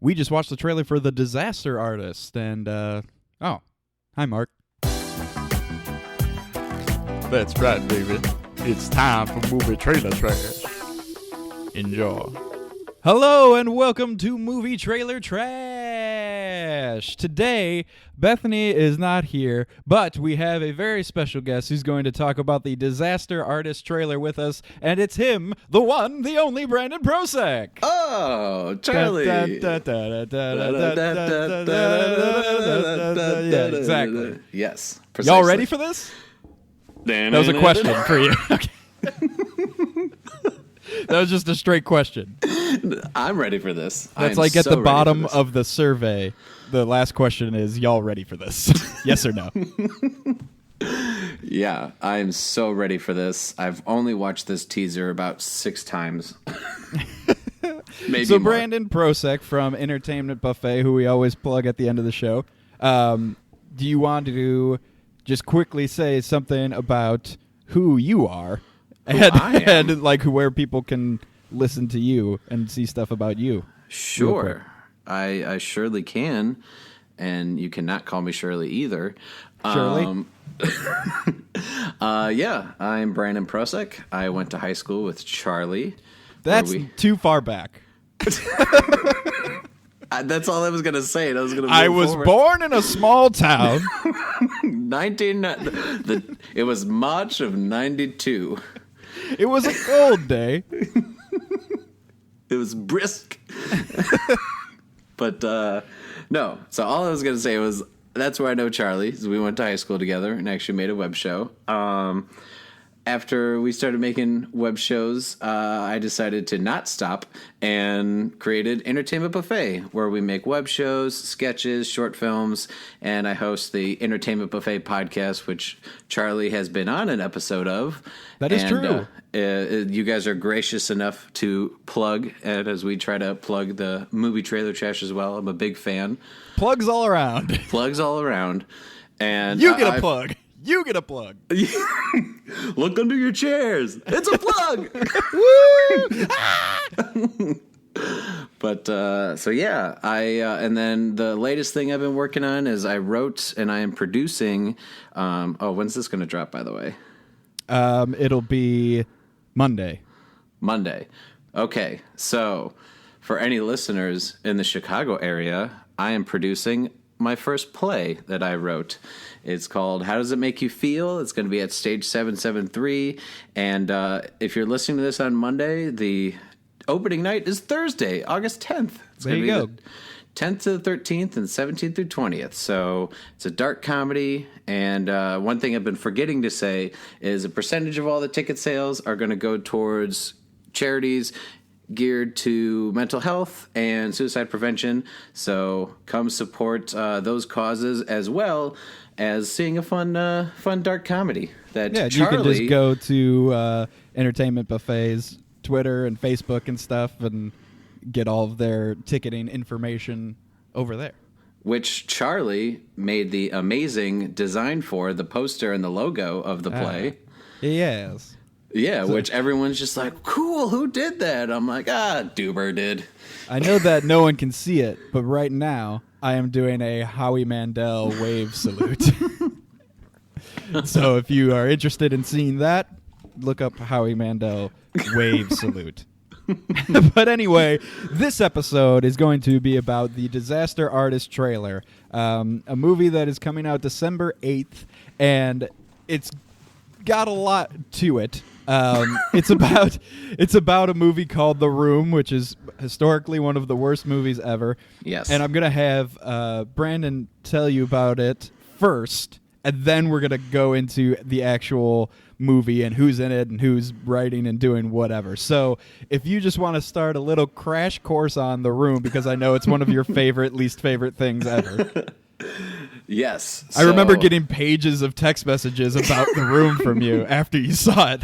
we just watched the trailer for The Disaster Artist, and, hi, Mark. That's right, baby. It's time for movie trailer trash. Enjoy. Hello, and welcome to Movie Trailer Trash. Today, Bethany is not here, but we have a very special guest who's going to talk about the Disaster Artist trailer with us, and it's him, the one, the only Brandon Prosek. Oh, Charlie. Yeah, exactly. Yes. Precisely. Y'all ready for this? That was a question for you. Okay. That was just a straight question. I'm ready for this. That's like at the bottom of the survey. The last question is, y'all ready for this? Yes or no? Yeah, I am so ready for this. I've only watched this teaser about 6 times. Maybe so more. Brandon Prosek from Entertainment Buffet, who we always plug at the end of the show, do you want to just quickly say something about who you are? And like where people can listen to you and see stuff about you. Sure. I surely can. And you cannot call me Shirley either. Shirley? Yeah, I'm Brandon Prosek. I went to high school with Charlie. That's too far back. That's all I was going to say. I was born in a small town. It was March of 92. It was a cold day. It was brisk. But no. So all I was going to say was that's where I know Charlie. We went to high school together and actually made a web show. After we started making web shows, I decided to not stop and created Entertainment Buffet, where we make web shows, sketches, short films, and I host the Entertainment Buffet podcast, which Charlie has been on an episode of. That is true. You guys are gracious enough to plug, and as we try to plug the movie trailer trash as well. I'm a big fan. Plugs all around. Plugs all around. And you get a plug. You get a plug. Look under your chairs. It's a plug. Woo! But so yeah, and then the latest thing I've been working on is I wrote and I am producing. When's this going to drop? By the way, it'll be Monday. Okay, so for any listeners in the Chicago area, I am producing my first play that I wrote. It's called How Does It Make You Feel? It's going to be at Stage 773. And if you're listening to this on Monday, the opening night is Thursday, August 10th. It's there you go. 10th to the 13th and 17th through 20th. So it's a dark comedy. And one thing I've been forgetting to say is a percentage of all the ticket sales are going to go towards charities geared to mental health and suicide prevention. So come support those causes as well as seeing a fun dark comedy. That yeah, Charlie, you can just go to Entertainment Buffet's Twitter and Facebook and stuff and get all of their ticketing information over there. Which Charlie made the amazing design for, the poster and the logo of the play. Yes. Yeah, which everyone's just like, cool, who did that? I'm like, Duber did. I know that no one can see it, but right now I am doing a Howie Mandel wave salute. So if you are interested in seeing that, look up Howie Mandel wave salute. But anyway, this episode is going to be about the Disaster Artist trailer, a movie that is coming out December 8th, and it's got a lot to it. It's about a movie called The Room, which is historically one of the worst movies ever. Yes. And I'm going to have Brandon tell you about it first, and then we're going to go into the actual movie and who's in it and who's writing and doing whatever. So if you just want to start a little crash course on The Room, because I know it's one of your least favorite things ever. Yes. I remember getting pages of text messages about The Room from you after you saw it.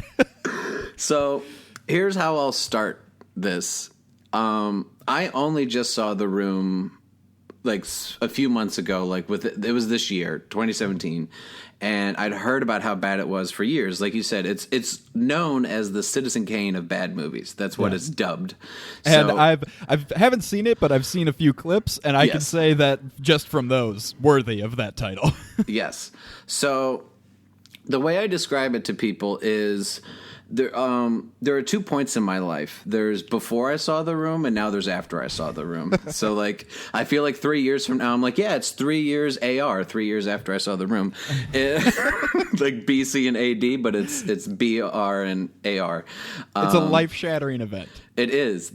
So here's how I'll start this. I only just saw The Room like a few months ago, like it was this year, 2017, and I'd heard about how bad it was for years. Like you said, it's known as the Citizen Kane of bad movies. That's what it's dubbed. And So, I haven't seen it, but I've seen a few clips, and I can say that just from those, worthy of that title. yes. So the way I describe it to people is there are 2 points in my life. There's before I saw The Room, and now there's after I saw The Room. So like I feel like 3 years from now, I'm like, yeah, it's 3 years AR, 3 years after I saw The Room. Like BC and AD, but it's BR and AR. It's a life-shattering event. It is.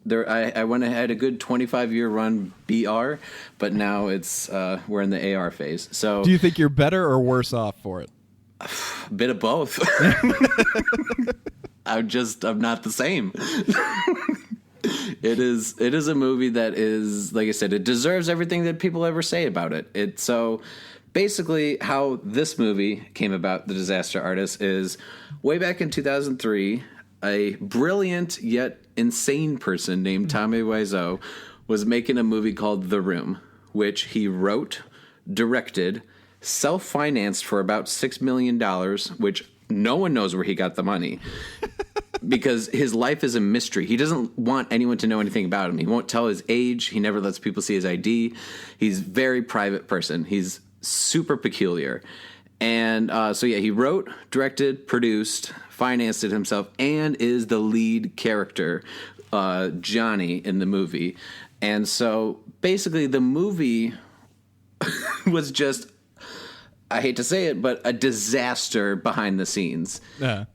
I went ahead a good 25-year run BR, but now we're in the AR phase. So do you think you're better or worse off for it? A bit of both. I'm not the same. It is a movie that is, like I said, it deserves everything that people ever say about it. So basically how this movie came about, The Disaster Artist, is way back in 2003, a brilliant yet insane person named Tommy Wiseau was making a movie called The Room, which he wrote, directed, self-financed for about $6 million, which no one knows where he got the money because his life is a mystery. He doesn't want anyone to know anything about him. He won't tell his age. He never lets people see his ID. He's a very private person. He's super peculiar. And he wrote, directed, produced, financed it himself, and is the lead character, Johnny, in the movie. And so basically the movie was just, I hate to say it, but a disaster behind the scenes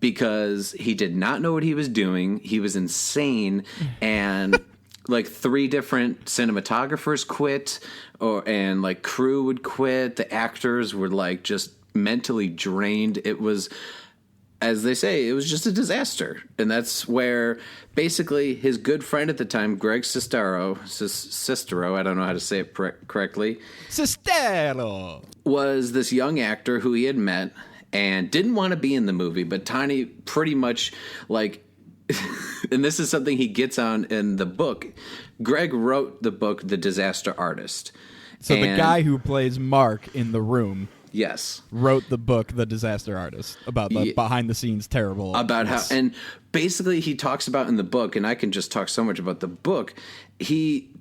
because he did not know what he was doing. He was insane. And like 3 different cinematographers quit and like crew would quit. The actors were like just mentally drained. It was, as they say, it was just a disaster. And that's where basically his good friend at the time, Greg Sestero, I don't know how to say it correctly. Sestero! Was this young actor who he had met and didn't want to be in the movie, but Tiny pretty much like, and this is something he gets on in the book. Greg wrote the book, The Disaster Artist. So the guy who plays Mark in The Room. Yes. Wrote the book, The Disaster Artist, about the behind-the-scenes terrible. About how, and basically he talks about in the book, and I can just talk so much about the book,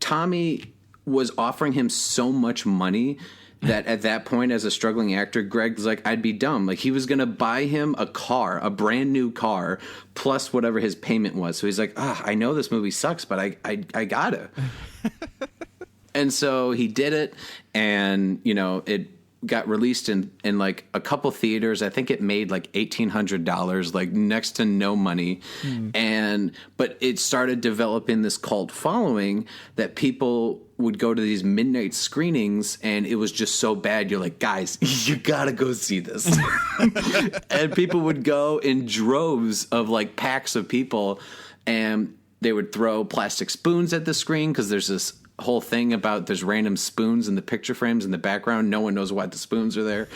Tommy was offering him so much money that at that point as a struggling actor, Greg's like, I'd be dumb. Like he was going to buy him a car, a brand new car, plus whatever his payment was. So he's like, I know this movie sucks, but I gotta. And so he did it, and, it got released in like a couple theaters. I think it made like $1,800, like next to no money. But it started developing this cult following that people would go to these midnight screenings, and it was just so bad. You're like, guys, you gotta go see this. And people would go in droves of like packs of people, and they would throw plastic spoons at the screen because there's this whole thing about there's random spoons in the picture frames in the background. No one knows why the spoons are there.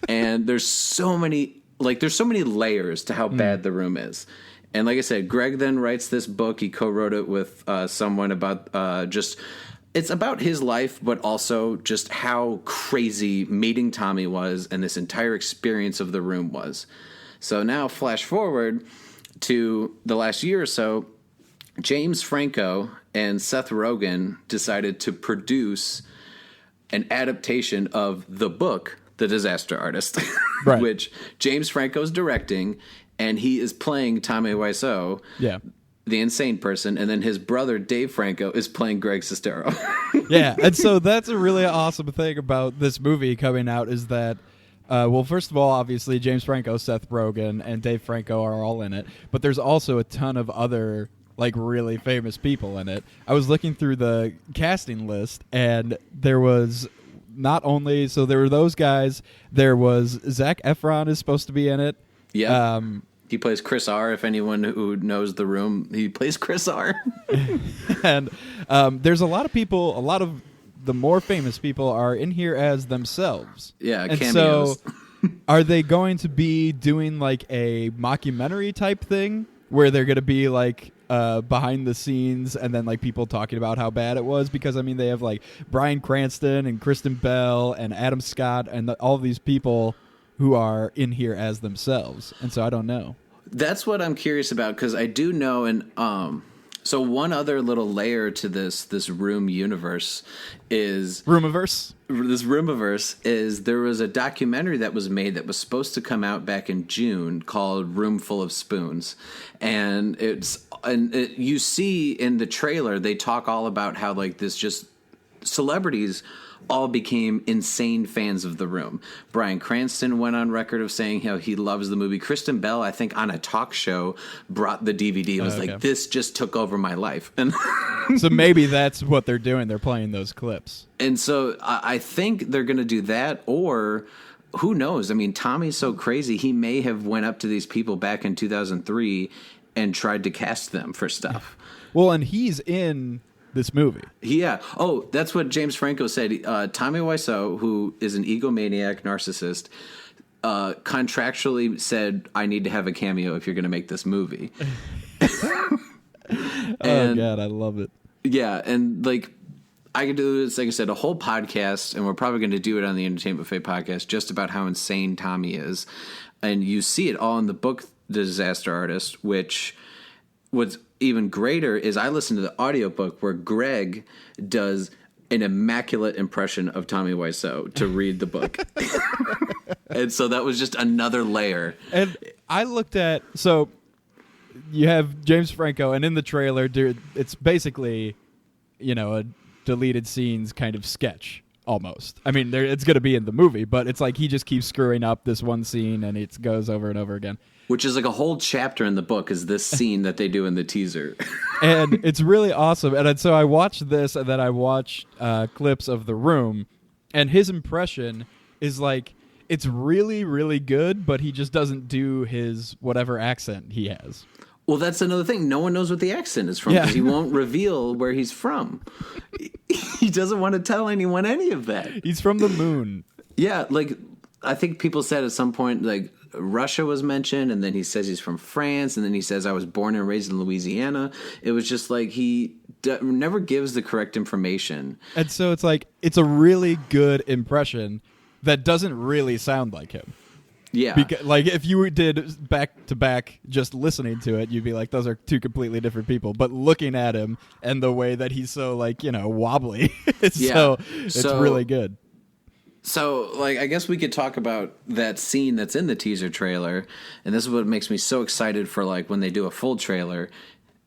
And there's so many layers to how bad The Room is. And like I said, Greg then writes this book. He co-wrote it with someone about it's about his life, but also just how crazy meeting Tommy was and this entire experience of The Room was. So now flash forward to the last year or so, James Franco and Seth Rogen decided to produce an adaptation of the book, The Disaster Artist, right. which James Franco's directing, and he is playing Tommy Wiseau, the insane person, and then his brother, Dave Franco, is playing Greg Sestero. Yeah, and so that's a really awesome thing about this movie coming out is that, first of all, obviously, James Franco, Seth Rogen, and Dave Franco are all in it, but there's also a ton of other like really famous people in it. I was looking through the casting list, and there was not only there were those guys. There was Zac Efron is supposed to be in it. Yeah, he plays Chris R. If anyone who knows The Room, he plays Chris R. And there's a lot of people. A lot of the more famous people are in here as themselves. Yeah, and cameos. So, are they going to be doing like a mockumentary type thing where they're going to be like behind the scenes and then like people talking about how bad it was, because I mean they have like Bryan Cranston and Kristen Bell and Adam Scott and all these people who are in here as themselves, and so I don't know. That's what I'm curious about, because I do know, and so one other little layer to this room universe is Roomiverse. This Roomiverse is there was a documentary that was made that was supposed to come out back in June called Room Full of Spoons, and you see in the trailer they talk all about how like this just celebrities all became insane fans of The Room. Bryan Cranston went on record of saying how he loves the movie. Kristen Bell, I think, on a talk show, brought the DVD and was like, this just took over my life. And so maybe that's what they're doing. They're playing those clips. And so I think they're going to do that, or who knows? I mean, Tommy's so crazy. He may have went up to these people back in 2003 and tried to cast them for stuff. Well, and he's in this movie. Yeah. Oh, that's what James Franco said. Tommy Wiseau, who is an egomaniac narcissist, contractually said, I need to have a cameo if you're going to make this movie. Oh, God, I love it. Yeah, and like I could do this, like I said, a whole podcast, and we're probably going to do it on the Entertainment Buffet podcast, just about how insane Tommy is. And you see it all in the book, The Disaster Artist, which what's even greater is I listened to the audiobook where Greg does an immaculate impression of Tommy Wiseau to read the book. And so that was just another layer. And I looked at, so you have James Franco, and in the trailer, it's basically, you know, a deleted scenes kind of sketch almost. I mean, it's going to be in the movie, but it's like he just keeps screwing up this one scene and it goes over and over again. Which is like a whole chapter in the book is this scene that they do in the teaser. And it's really awesome. And so I watched this, and then I watched clips of The Room, and his impression is like, it's really, really good, but he just doesn't do his whatever accent he has. Well, that's another thing. No one knows what the accent is from because he won't reveal where he's from. He doesn't want to tell anyone any of that. He's from the moon. Yeah, like I think people said at some point, like, Russia was mentioned, and then he says he's from France, and then he says I was born and raised in Louisiana. It was just like he never gives the correct information. And so it's like, it's a really good impression that doesn't really sound like him. Yeah. Because, like, if you did back to back just listening to it, you'd be like, those are two completely different people. But looking at him and the way that he's so, like, you know, wobbly, it's really good. So, like, I guess we could talk about that scene that's in the teaser trailer, and this is what makes me so excited for, like, when they do a full trailer,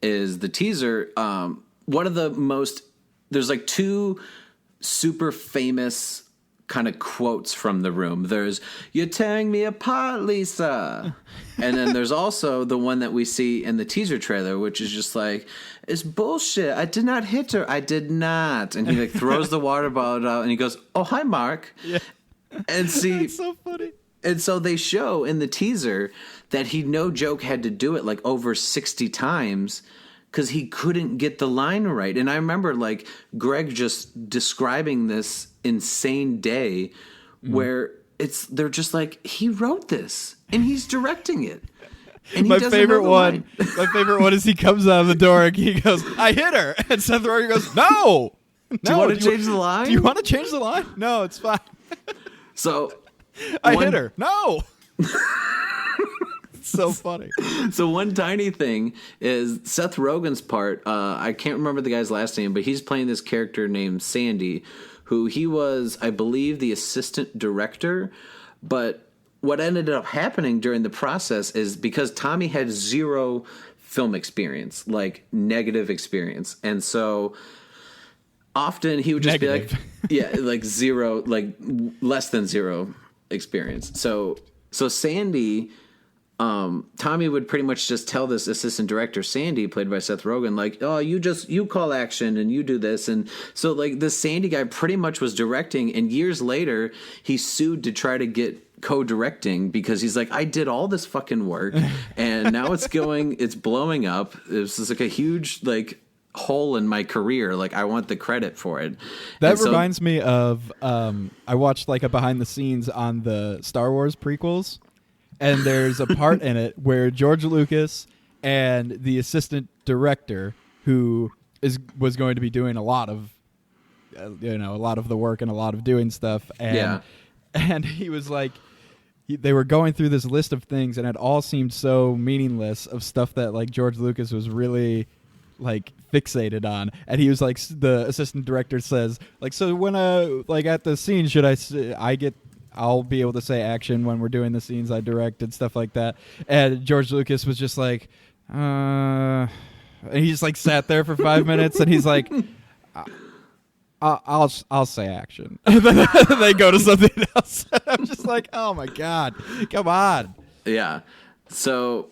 is the teaser, one of the most, there's, like, two super famous kind of quotes from The Room. There's, "You're tearing me apart, Lisa." And then there's also the one that we see in the teaser trailer, which is just like, "It's bullshit. I did not hit her. I did not." And he like throws the water bottle out and he goes, "Oh, hi, Mark." Yeah. And see, it's so funny. And so they show in the teaser that he no joke had to do it like over 60 times because he couldn't get the line right. And I remember like Greg just describing this insane day where they're just like, he wrote this and he's directing it. And my favorite one is he comes out of the door and he goes, "I hit her," and Seth Rogen goes, "No, do you want to change the line? Do you want to change the line? No, it's fine." So I hit her. No. It's so funny. So one tiny thing is Seth Rogen's part. I can't remember the guy's last name, but he's playing this character named Sandy, who he was, I believe, the assistant director. But what ended up happening during the process is because Tommy had zero film experience, like negative experience. And so often he would just be like, yeah, like zero, like less than zero experience. So Sandy, Tommy would pretty much just tell this assistant director, Sandy, played by Seth Rogen, like, "Oh, you call action and you do this." And so like this Sandy guy pretty much was directing, and years later he sued to try to get co-directing because he's like, "I did all this fucking work and now it's blowing up. It's just like a huge like hole in my career. Like I want the credit for it." That reminds me of I watched like a behind the scenes on the Star Wars prequels. And there's a part in it where George Lucas and the assistant director who was going to be doing a lot of the work and a lot of doing stuff, and he was like, they were going through this list of things, and it all seemed so meaningless, of stuff that like George Lucas was really like fixated on. And he was like, the assistant director says, like, so when like at the scene, should I'll be able to say action when we're doing the scenes I directed, stuff like that. And George Lucas was just like, and he just like sat there for 5 minutes, and he's like, I'll say action. They go to something else. I'm just like, oh my God, come on. Yeah. So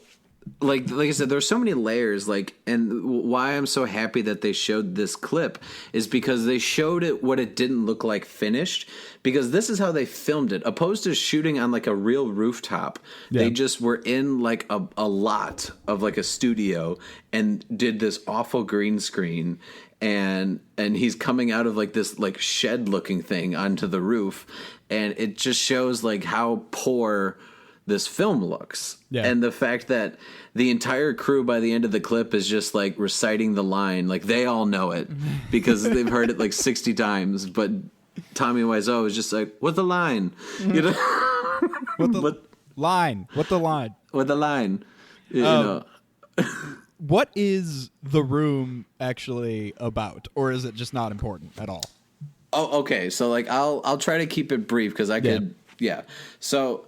like I said, there's so many layers, like, and why I'm so happy that they showed this clip is because they showed it what it didn't look like finished, because this is how they filmed it, opposed to shooting on like a real rooftop. They just were in like a lot of like a studio and did this awful green screen, and he's coming out of like this like shed looking thing onto the roof, and it just shows like how poor this film looks. And the fact that the entire crew by the end of the clip is just like reciting the line, like they all know it because they've heard it like 60 times, but Tommy Wiseau is just like, what the line? You know? What the line? What the line? What the line? You know. What is The Room actually about, or is it just not important at all? Oh, okay. So like I'll try to keep it brief because I could So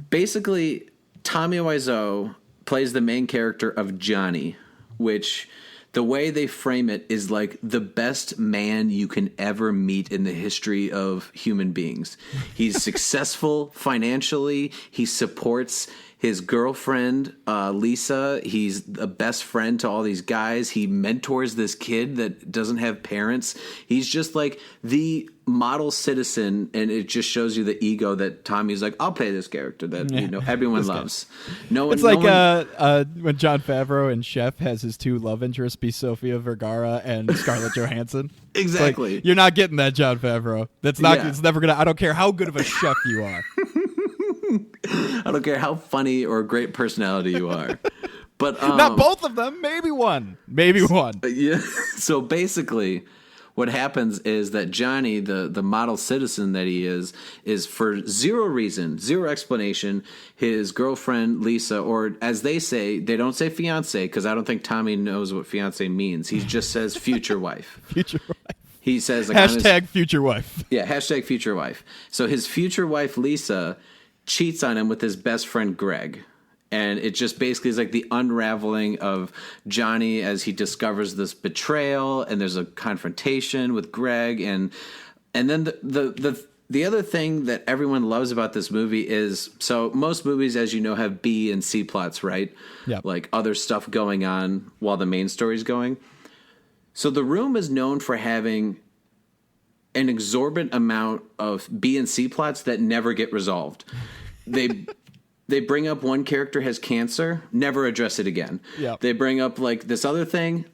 basically, Tommy Wiseau plays the main character of Johnny, which the way they frame it is like the best man you can ever meet in the history of human beings. He's successful financially. He supports his girlfriend, Lisa. He's a best friend to all these guys. He mentors this kid that doesn't have parents. He's just like the model citizen, and it just shows you the ego that Tommy's like, I'll play this character that everyone loves. No one. It's like when Jon Favreau in Chef has his two love interests be Sofia Vergara and Scarlett Johansson. Exactly. Like, you're not getting that, Jon Favreau. That's not. It's never gonna. I don't care how good of a chef you are. I don't care how funny or great personality you are. But not both of them. Maybe one. Yeah. So basically, what happens is that Johnny, the model citizen that he is for zero reason, zero explanation, his girlfriend Lisa, or as they say, they don't say fiance because I don't think Tommy knows what fiance means. He just says future wife. Future wife. He says like, hashtag future wife. Yeah, hashtag future wife. So his future wife Lisa cheats on him with his best friend Greg. And it just basically is like the unraveling of Johnny as he discovers this betrayal, and there's a confrontation with Greg, and then the other thing that everyone loves about this movie is, so most movies, as you know, have B and C plots, right? Yeah. Like other stuff going on while the main story's going. So The Room is known for having an exorbitant amount of B and C plots that never get resolved. They bring up one character has cancer, never address it again. Yep. They bring up like this other thing,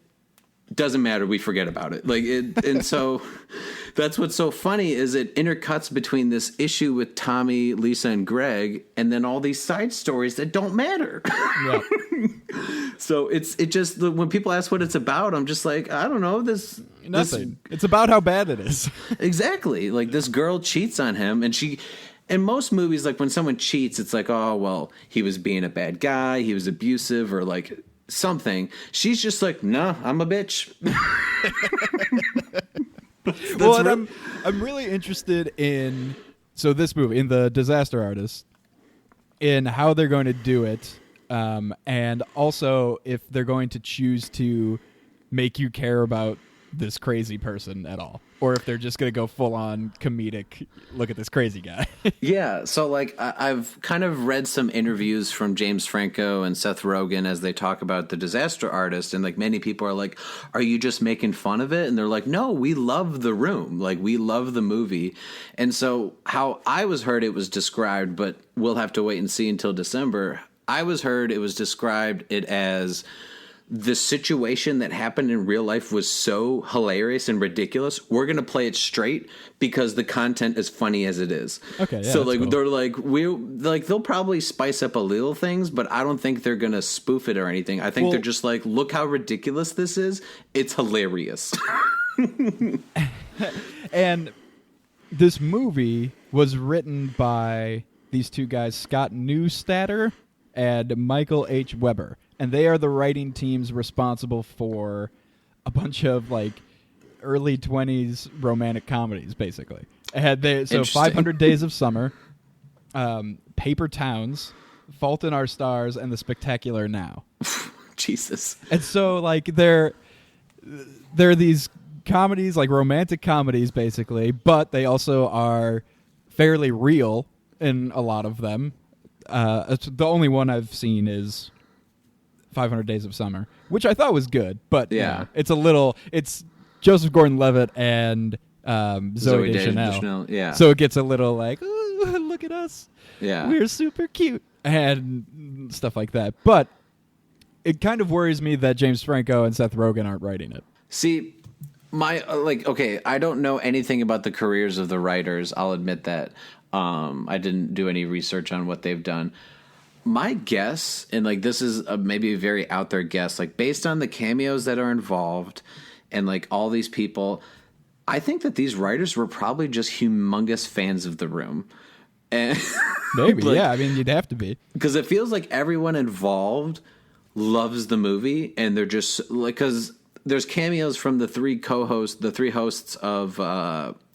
doesn't matter, we forget about it. Like it, and so that's what's so funny is it intercuts between this issue with Tommy, Lisa, and Greg, and then all these side stories that don't matter. Yeah. So it just when people ask what it's about, I'm just like, I don't know, nothing. It's about how bad it is. Exactly. Like this girl cheats on him, and in most movies, like when someone cheats, it's like, oh, well, he was being a bad guy, he was abusive, or like something. She's just like, no, I'm a bitch. Well, I'm really interested in this movie, in The Disaster Artist, in how they're going to do it, and also if they're going to choose to make you care about this crazy person at all, or if they're just going to go full on comedic, look at this crazy guy. Yeah. So like I've kind of read some interviews from James Franco and Seth Rogen as they talk about The Disaster Artist. And like many people are like, are you just making fun of it? And they're like, no, we love The Room. Like we love the movie. And so how I was heard it was described, but we'll have to wait and see until December. I was heard it was described it as the situation that happened in real life was so hilarious and ridiculous. We're going to play it straight because the content is funny as it is. Okay. Yeah, so like cool. they're like they'll probably spice up a little things, but I don't think they're going to spoof it or anything. I think they're just like, look how ridiculous this is. It's hilarious. And this movie was written by these two guys, Scott Neustadter and Michael H. Weber. And they are the writing teams responsible for a bunch of like early 20s romantic comedies, basically. So 500 Days of Summer, Paper Towns, Fault in Our Stars, and The Spectacular Now. Jesus. And so like they're these comedies, like romantic comedies, basically, but they also are fairly real in a lot of them. The only one I've seen is 500 Days of Summer, which I thought was good, but yeah, it's Joseph Gordon-Levitt and Zooey Deschanel. Yeah, so it gets a little like, ooh, look at us, yeah, we're super cute and stuff like that. But it kind of worries me that James Franco and Seth Rogen aren't writing it. See, okay, I don't know anything about the careers of the writers. I'll admit that. I didn't do any research on what they've done. My guess, and like this is maybe a very out there guess, like based on the cameos that are involved and like all these people, I think that these writers were probably just humongous fans of The Room. And maybe, yeah. I mean, you'd have to be, because it feels like everyone involved loves the movie, and they're just like, because there's cameos from the three hosts of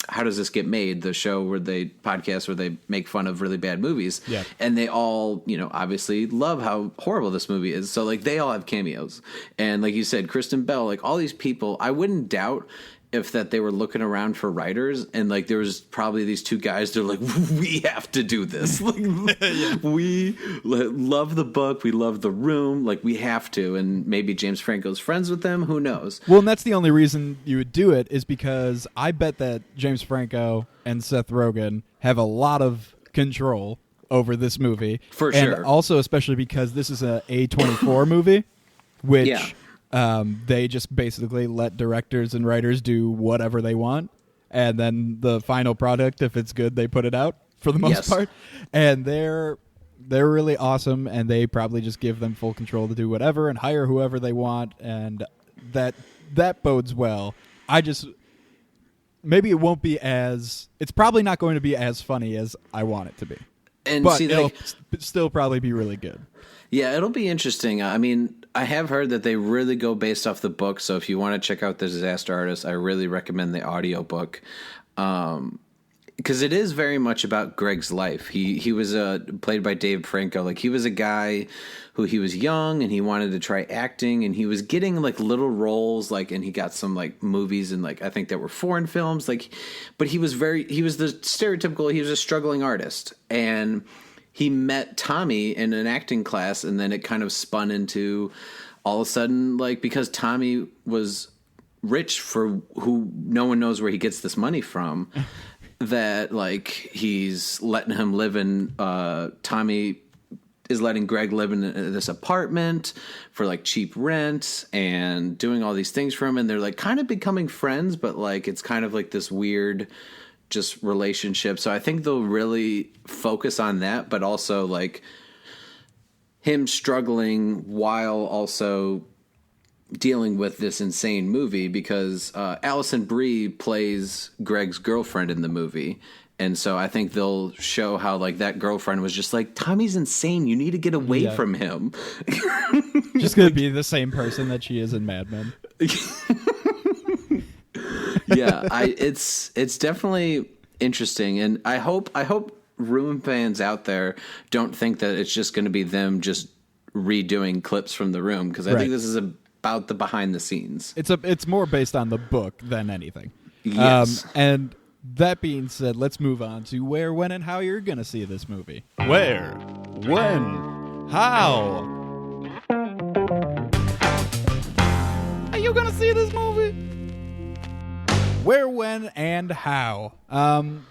How Does This Get Made, the show where they podcast where they make fun of really bad movies. Yeah. And they all, obviously love how horrible this movie is. So like they all have cameos. And like you said, Kristen Bell, like all these people, I wouldn't doubt if that they were looking around for writers, and like there was probably these two guys, they're like, we have to do this. Like yeah. We love the book, we love The Room, like we have to. And maybe James Franco's friends with them, who knows? Well, and that's the only reason you would do it, is because I bet that James Franco and Seth Rogen have a lot of control over this movie. For and sure. Also, especially because this is a A24 movie, which Yeah. They just basically let directors and writers do whatever they want, and then the final product, if it's good, they put it out for the most part. And they're really awesome, and they probably just give them full control to do whatever and hire whoever they want, and that bodes well. Maybe it won't be it's probably not going to be as funny as I want it to be. And but see, it'll still probably be really good. Yeah, it'll be interesting. I mean, I have heard that they really go based off the book. So if you want to check out The Disaster Artist, I really recommend the audiobook. Because it is very much about Greg's life. He was played by Dave Franco. Like, he was a guy who, he was young and he wanted to try acting, and he was getting like little roles, like, and he got some like movies and like I think that were foreign films. Like, but he was the stereotypical. He was a struggling artist, and he met Tommy in an acting class, and then it kind of spun into all of a sudden, like, because Tommy was rich for who no one knows where he gets this money from, that like he's letting him live in Tommy is letting Greg live in this apartment for like cheap rent and doing all these things for him, and they're like kind of becoming friends, but like it's kind of like this weird just relationship. So I think they'll really focus on that, but also like him struggling while also dealing with this insane movie, because Alison Brie plays Greg's girlfriend in the movie. And so I think they'll show how like that girlfriend was just like, Tommy's insane, you need to get away from him. Just gonna be the same person that she is in Mad Men. Yeah, it's definitely interesting, and I hope Room fans out there don't think that it's just going to be them just redoing clips from The Room, because I think this is about the behind the scenes. It's more based on the book than anything. Yes. And that being said, let's move on to where, when, and how you're going to see this movie. Where? When? How? Are you going to see this movie? Where, when, and how.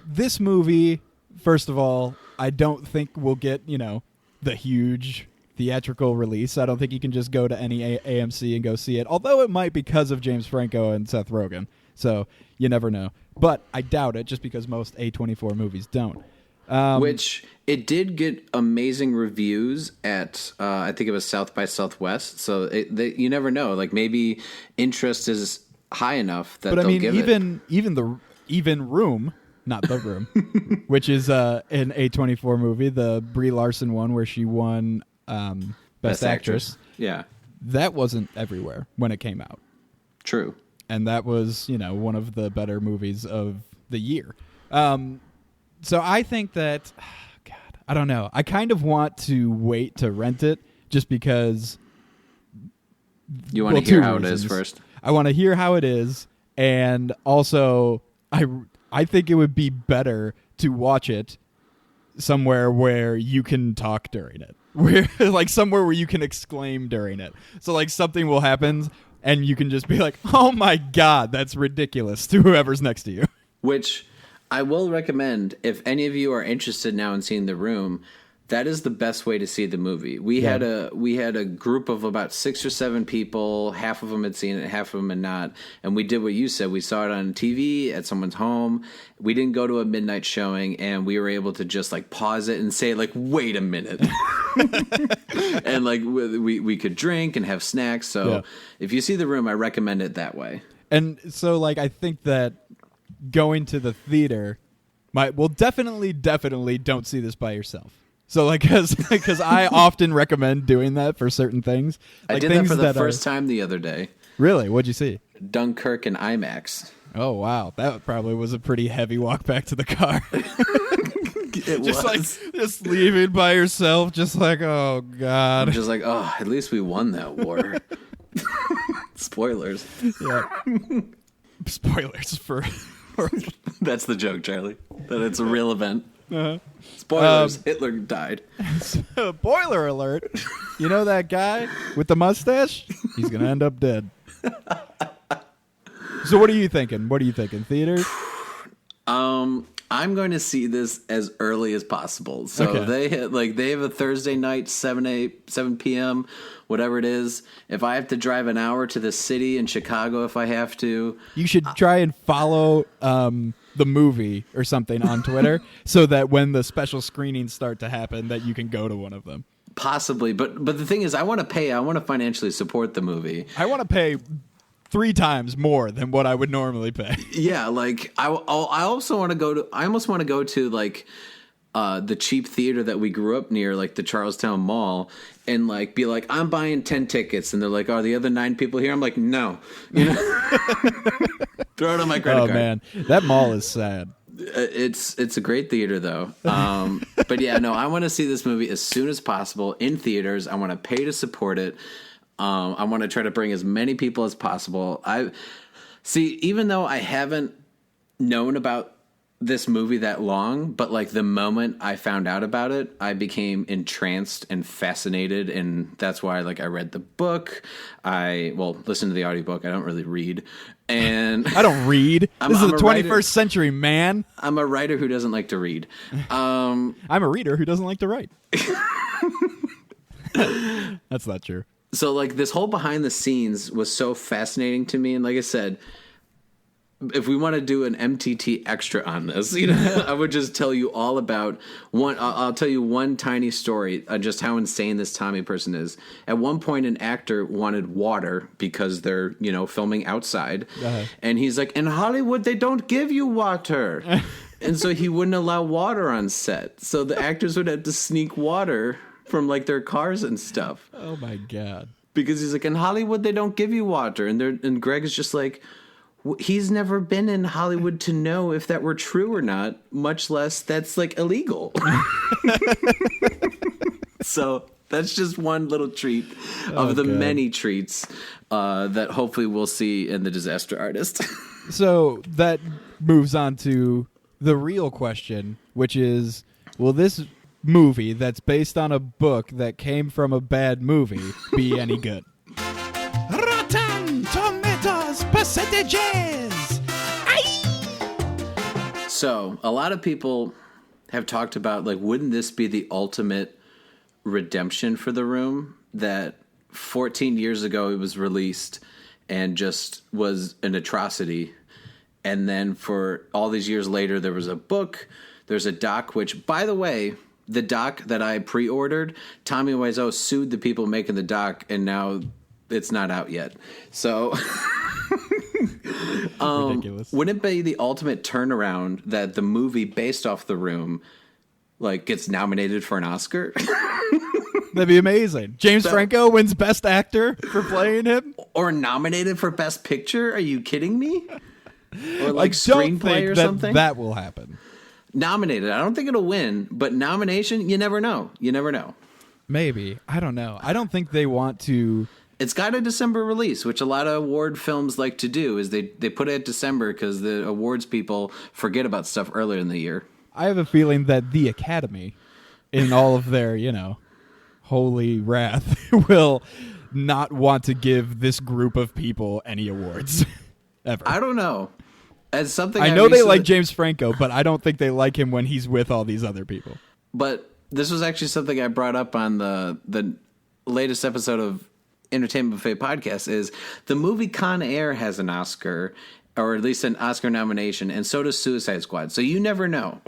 This movie, first of all, I don't think we'll get, the huge theatrical release. I don't think you can just go to any AMC and go see it, although it might because of James Franco and Seth Rogen. So you never know. But I doubt it, just because most A24 movies don't. Which it did get amazing reviews at, I think it was South by Southwest. So you never know. Like maybe interest is high enough that they'll give it. Even Room, not The Room, which is an A24 movie, the Brie Larson one where she won Best Actress. Yeah, that wasn't everywhere when it came out. True. And that was, one of the better movies of the year. So I think that, God, I don't know. I kind of want to wait to rent it just because. You want to hear how it is first? I want to hear how it is. And also, I think it would be better to watch it somewhere where you can talk during it. Like somewhere where you can exclaim during it. So like something will happen and you can just be like, oh my God, that's ridiculous to whoever's next to you. Which I will recommend if any of you are interested now in seeing The Room. That is the best way to see the movie. We had a group of about 6 or 7 people. Half of them had seen it, half of them had not. And we did what you said. We saw it on TV at someone's home. We didn't go to a midnight showing, and we were able to just like pause it and say like, "Wait a minute," and like we could drink and have snacks. So if you see The Room, I recommend it that way. And so like I think that going to the theater, definitely don't see this by yourself. So, like, because I often recommend doing that for certain things. Like I did that for the first time the other day. Really? What'd you see? Dunkirk in IMAX. Oh, wow. That probably was a pretty heavy walk back to the car. Just leaving by yourself, just like, oh, God. I'm just like, oh, at least we won that war. Spoilers. Yeah. Spoilers for... That's the joke, Charlie. That it's a real event. Uh-huh. Spoilers, Hitler died. Spoiler alert. You know that guy with the mustache? He's going to end up dead. So what are you thinking? Theaters? I'm going to see this as early as possible. So they have a Thursday night, 7 p.m., whatever it is. If I have to drive an hour to the city in Chicago, if I have to. You should try and follow the movie or something on Twitter so that when the special screenings start to happen that you can go to one of them. Possibly. But the thing is, I want to financially support the movie. I want to pay 3 times more than what I would normally pay. Yeah, like I also want to go to. I almost want to go to like the cheap theater that we grew up near, like the Charlestown Mall, and like be like, I'm buying 10 tickets, and they're like, are the other 9 people here? I'm like, no, throw it on my credit card. Oh man, that mall is sad. It's a great theater though. But yeah, no, I want to see this movie as soon as possible in theaters. I want to pay to support it. I want to try to bring as many people as possible. Even though I haven't known about this movie that long, but like the moment I found out about it, I became entranced and fascinated, and that's why like I read the book. Listen to the audiobook. I don't really read. And I don't read. This is the 21st century, man. I'm a writer who doesn't like to read. I'm a reader who doesn't like to write. That's not true. So like this whole behind the scenes was so fascinating to me, and like I said, if we want to do an MTT extra on this, I would just tell you all about one. I'll tell you one tiny story on just how insane this Tommy person is. At one point, an actor wanted water because they're, filming outside. Uh-huh. And he's like, in Hollywood, they don't give you water. And so he wouldn't allow water on set. So the actors would have to sneak water from like their cars and stuff. Oh my God. Because he's like, in Hollywood, they don't give you water. And Greg is just like, he's never been in Hollywood to know if that were true or not, much less that's like illegal. So that's just one little treat of the many treats that hopefully we'll see in The Disaster Artist. So that moves on to the real question, which is, will this movie that's based on a book that came from a bad movie be any good? Rotten Tomatoes percentages. So a lot of people have talked about, like, wouldn't this be the ultimate redemption for The Room, that 14 years ago it was released and just was an atrocity. And then for all these years later, there was a book, there's a doc, which, by the way, the doc that I pre-ordered, Tommy Wiseau sued the people making the doc, and now it's not out yet. So Ridiculous. wouldn't it be the ultimate turnaround that the movie based off The Room like gets nominated for an Oscar? That'd be amazing. James Franco wins Best Actor for playing him? Or nominated for Best Picture? Are you kidding me? Or like I don't screenplay think or that something? that will happen. Nominated. I don't think it'll win, but nomination, you never know. You never know. Maybe. I don't know. I don't think they want to... It's got a December release, which a lot of award films like to do, is they put it at December because the awards people forget about stuff earlier in the year. I have a feeling that the Academy, in all of their, holy wrath, will not want to give this group of people any awards. Ever. I don't know. As something I know they like James Franco, but I don't think they like him when he's with all these other people. But this was actually something I brought up on the latest episode of Entertainment Buffet podcast, is the movie Con Air has an Oscar, or at least an Oscar nomination, and so does Suicide Squad. So you never know.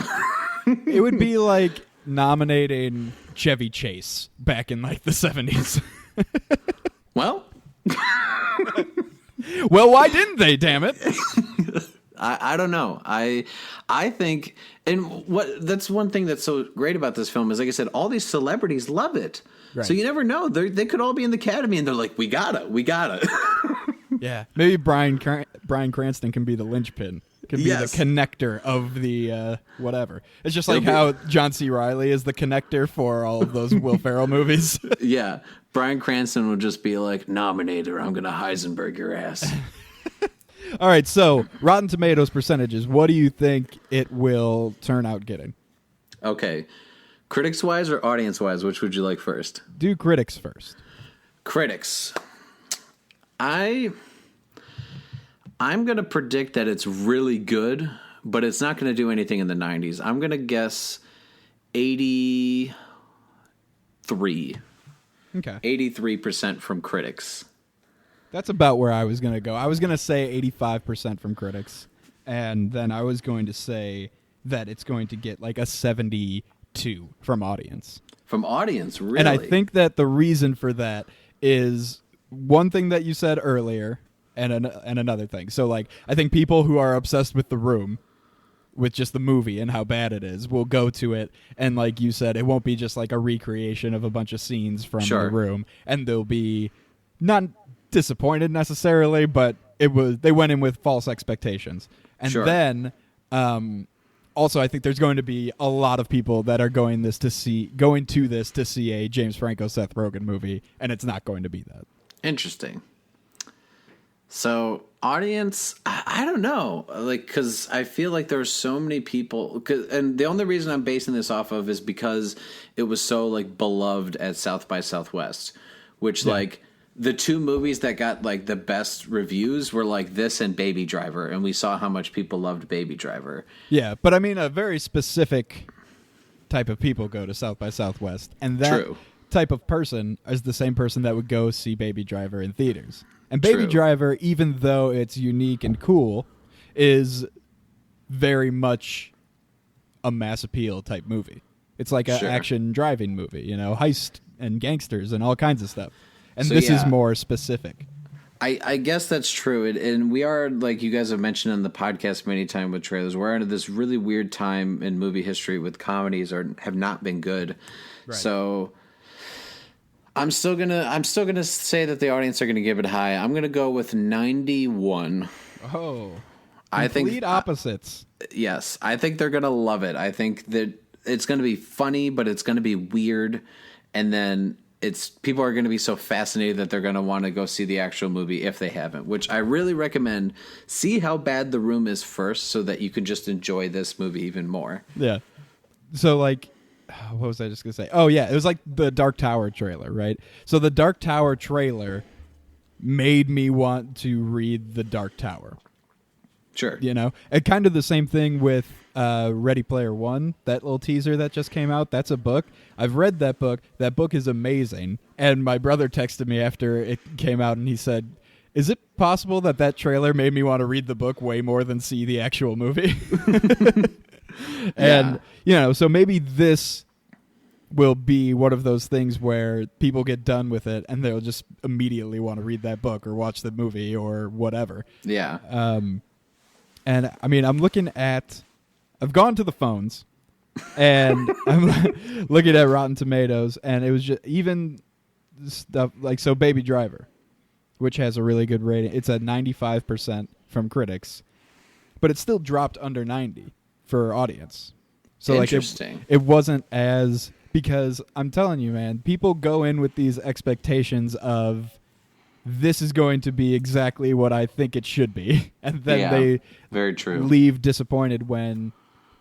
It would be like nominating Chevy Chase back in like the 70s. Well, Well, why didn't they, damn it? I don't know. I think, and that's one thing that's so great about this film is, like I said, all these celebrities love it. Right. So you never know. They could all be in the Academy and they're like, we gotta. Yeah. Maybe Bryan Cranston can be the linchpin. Can be Yes. the connector of the whatever. It's just like how John C. Reilly is the connector for all of those Will Ferrell movies. Yeah. Bryan Cranston will just be like, nominated, or I'm going to Heisenberg your ass. All right, so Rotten Tomatoes percentages. What do you think it will turn out getting? Okay. Critics-wise or audience-wise, which would you like first? Do critics first. Critics. I'm going to predict that it's really good, but it's not going to do anything in the 90s. I'm going to guess 83. Okay. 83% from critics. That's about where I was going to go. I was going to say 85% from critics, and then I was going to say that it's going to get like a 72 from audience. From audience, really? And I think that the reason for that is one thing that you said earlier and another thing. So, like, I think people who are obsessed with The Room, with just the movie and how bad it is, will go to it, and like you said, it won't be just like a recreation of a bunch of scenes from The Room, and they'll be not disappointed necessarily, but they went in with false expectations. And then also I think there's going to be a lot of people that are going to see a James Franco Seth Rogen movie, and it's not going to be that. Interesting. So, audience, I don't know, like, because I feel like there are so many people, and the only reason I'm basing this off of is because it was so, like, beloved at South by Southwest, which, like, the two movies that got, like, the best reviews were, like, this and Baby Driver, and we saw how much people loved Baby Driver. Yeah, but I mean, a very specific type of people go to South by Southwest, and that type of person is the same person that would go see Baby Driver in theaters. And Baby Driver, even though it's unique and cool, is very much a mass appeal type movie. It's like an action driving movie, heist and gangsters and all kinds of stuff. And so, this is more specific. I guess that's true. And we are, like you guys have mentioned on the podcast many times with trailers, we're into this really weird time in movie history with comedies have not been good. Right. So I'm still gonna say that the audience are gonna give it high. I'm gonna go with 91. Oh, I think complete opposites. Yes, I think they're gonna love it. I think that it's gonna be funny, but it's gonna be weird, and then people are gonna be so fascinated that they're gonna want to go see the actual movie if they haven't. Which I really recommend. See how bad The Room is first, so that you can just enjoy this movie even more. Yeah. So like. What was I just going to say? Oh, yeah. It was like the Dark Tower trailer, right? So the Dark Tower trailer made me want to read The Dark Tower. Sure. You know, and kind of the same thing with Ready Player One, that little teaser that just came out. That's a book. I've read that book. That book is amazing. And my brother texted me after it came out, and he said, "Is it possible that trailer made me want to read the book way more than see the actual movie?" And, so maybe this will be one of those things where people get done with it and they'll just immediately want to read that book or watch the movie or whatever. Yeah. And I mean, I've gone to the phones and I'm looking at Rotten Tomatoes, and it was just even stuff like, so Baby Driver, which has a really good rating. It's at 95% from critics, but it still dropped under 90 for audience. So Interesting. Like it wasn't as, because I'm telling you, man, people go in with these expectations of, this is going to be exactly what I think it should be. And then they very true. leave disappointed when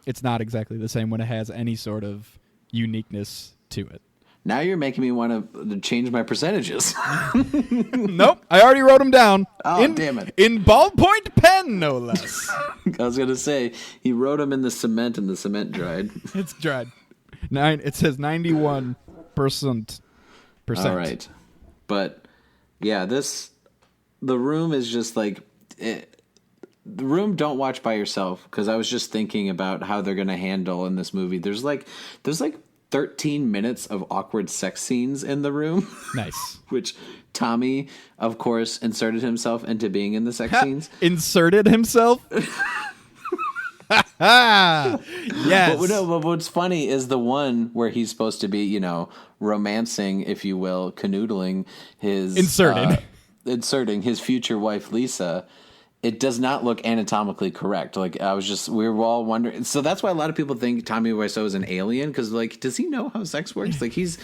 it's not exactly the same, when it has any sort of uniqueness to it. Now you're making me want to change my percentages. Nope, I already wrote them down. Oh, damn it. In ballpoint pen, no less. I was going to say, he wrote them in the cement and the cement dried. It's dried. It says 91%. All right. But... yeah, the Room is just like, The Room, don't watch by yourself, because I was just thinking about how they're going to handle in this movie. There's like 13 minutes of awkward sex scenes in The Room. Nice. Which Tommy, of course, inserted himself into being in the sex scenes. Inserted himself? Yes. But what's funny is the one where he's supposed to be, romancing, if you will, canoodling his... inserting his future wife, Lisa. It does not look anatomically correct. Like, we were all wondering. So that's why a lot of people think Tommy Wiseau is an alien, because, like, does he know how sex works? Like, he's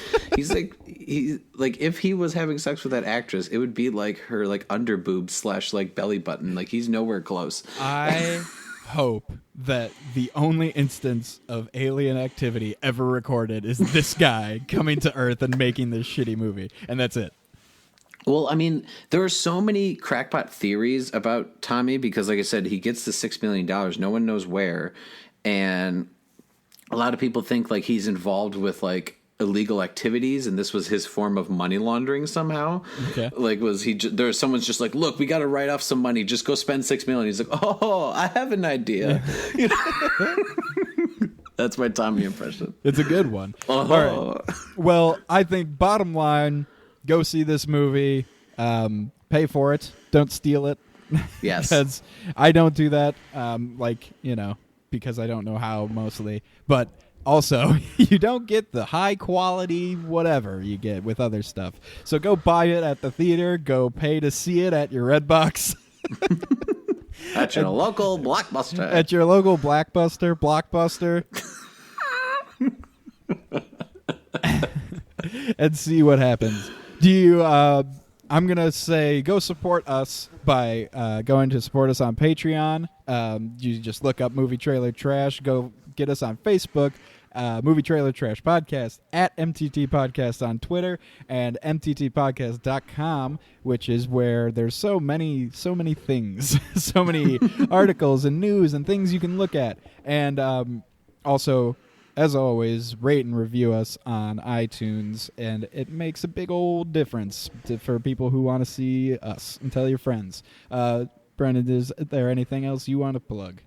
like, if he was having sex with that actress, it would be like her, like, underboob / like belly button. Like, he's nowhere close. I hope that the only instance of alien activity ever recorded is this guy coming to Earth and making this shitty movie, and that's it. Well, I mean, there are so many crackpot theories about Tommy because, like I said, he gets the $6 million. No one knows where. And a lot of people think, like, he's involved with, like, illegal activities, and this was his form of money laundering somehow. Okay. Like, someone's just like, look, we got to write off some money. Just go spend $6 million. He's like, oh, I have an idea. That's my Tommy impression. It's a good one. Oh. All right. Well, I think bottom line, go see this movie. Pay for it. Don't steal it. Yes. Because I don't do that, because I don't know how mostly. But also, you don't get the high quality whatever you get with other stuff. So go buy it at the theater. Go pay to see it at your Redbox. At your local Blockbuster. At your local Blockbuster. And see what happens. I'm going to say go support us by going to support us on Patreon. You just look up Movie Trailer Trash. Go get us on Facebook, Movie Trailer Trash Podcast, at MTT Podcast on Twitter, and mttpodcast.com, which is where there's so many things, so many articles and news and things you can look at. And also, as always, rate and review us on iTunes, and it makes a big old difference for people who want to see us. And tell your friends. Brandon, is there anything else you want to plug?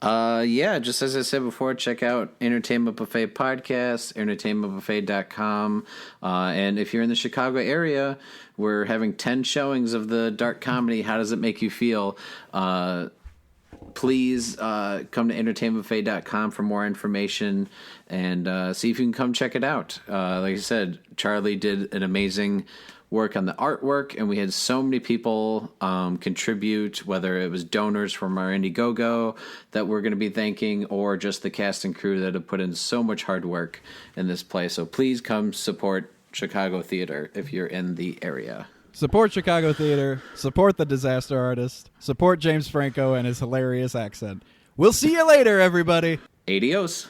Yeah, just as I said before, check out Entertainment Buffet Podcast, entertainmentbuffet.com. And if you're in the Chicago area, we're having 10 showings of the dark comedy How Does It Make You Feel? Please come to entertainmentbuffet.com for more information and see if you can come check it out. Like I said, Charlie did an amazing work on the artwork, and we had so many people contribute, whether it was donors from our Indiegogo that we're going to be thanking, or just the cast and crew that have put in so much hard work in this play. So please come support Chicago theater if you're in the area. Support Chicago theater, support the disaster artist, support James Franco and his hilarious accent. We'll see you later, everybody. Adios.